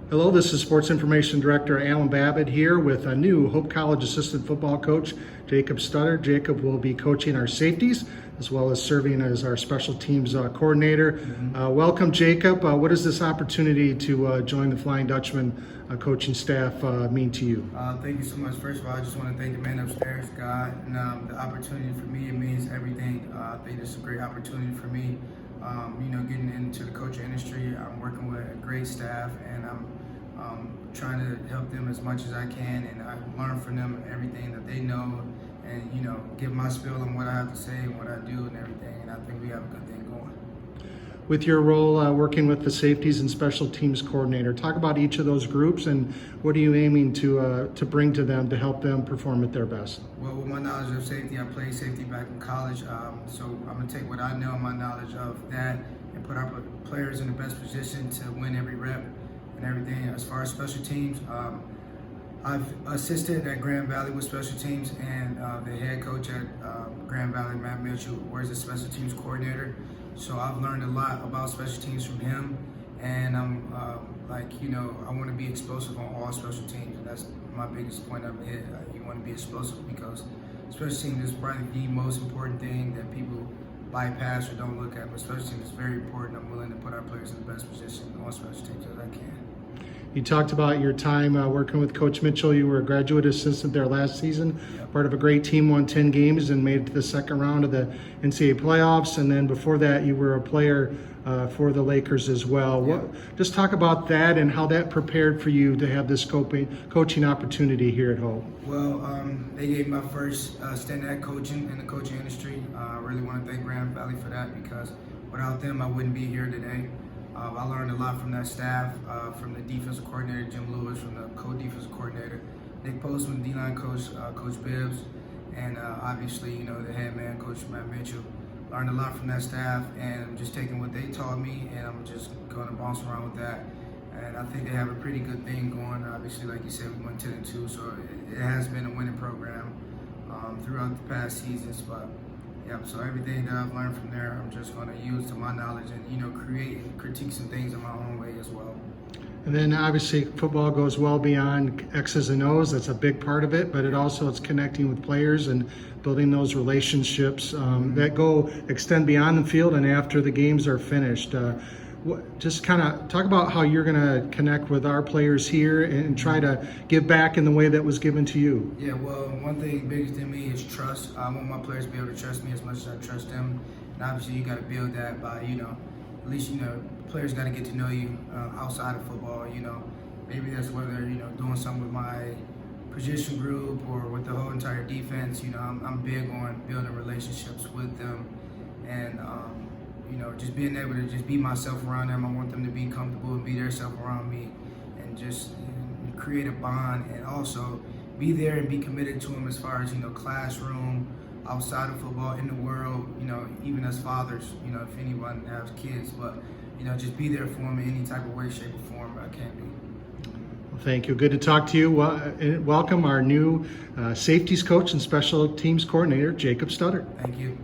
Hello, this is Sports Information Director Alan Babbitt here with a new Hope College assistant football coach, Jacob Studdard. Jacob will be coaching our safeties as well as serving as our special teams coordinator. Welcome, Jacob. What does this opportunity to join the Flying Dutchman coaching staff mean to you? Thank you so much. First of all, I just want to thank the man upstairs, God, and the opportunity for me. It means everything. I think it's a great opportunity for me. Getting into the coaching industry, I'm working with a great staff, and I'm trying to help them as much as I can, and I learn from them everything that they know, and give my spiel on what I have to say and what I do and everything. And I think we have a good thing going. With your role working with the safeties and special teams coordinator, talk about each of those groups and what are you aiming to bring to them to help them perform at their best? Well, with my knowledge of safety, I played safety back in college, so I'm going to take what I know and my knowledge of that and put our players in the best position to win every rep and everything. As far as special teams, I've assisted at Grand Valley with special teams, and the head coach at Grand Valley, Matt Mitchell, was the special teams coordinator. So I've learned a lot about special teams from him, and I'm I want to be explosive on all special teams, and that's my biggest point of it. You want to be explosive because special teams is probably the most important thing that people bypass or don't look at, but special teams is very important. I'm willing to put our players in the best position on special teams as I can. You talked about your time working with Coach Mitchell. You were a graduate assistant there last season, part of a great team, won 10 games and made it to the second round of the NCAA playoffs. And then before that, you were a player for the Lakers as well. Just talk about that and how that prepared for you to have this coaching opportunity here at Hope. Well, they gave me my first stint at coaching in the coaching industry. I really want to thank Grand Valley for that, because without them, I wouldn't be here today. I learned a lot from that staff, from the defensive coordinator, Jim Lewis, from the co-defensive coordinator, Nick Postman, D-line coach, Coach Bibbs, and obviously, the head man, Coach Matt Mitchell. Learned a lot from that staff, and I'm just taking what they taught me, and I'm just going to bounce around with that. And I think they have a pretty good thing going. Obviously, like you said, we went 10-2, so it has been a winning program throughout the past seasons. But so everything that I've learned from there, I'm just going to use to my knowledge and create and critique some things in my own way as well. And then obviously football goes well beyond X's and O's. That's a big part of it, but it's connecting with players and building those relationships that extend beyond the field and after the games are finished. Just kind of talk about how you're going to connect with our players here and try to give back in the way that was given to you. Yeah, well, one thing bigger than me is trust. I want my players to be able to trust me as much as I trust them. And obviously you got to build that by, at least, players got to get to know you outside of football. Maybe that's whether, doing something with my position group or with the whole entire defense. I'm big on building relationships with them, and just being able to just be myself around them. I want them to be comfortable and be themselves around me, and just create a bond, and also be there and be committed to them as far as classroom, outside of football, in the world. Even as fathers, if anyone has kids, but just be there for them in any type of way, shape, or form I can be. Well, thank you. Good to talk to you. Welcome our new safeties coach and special teams coordinator, Jacob Studdard. Thank you.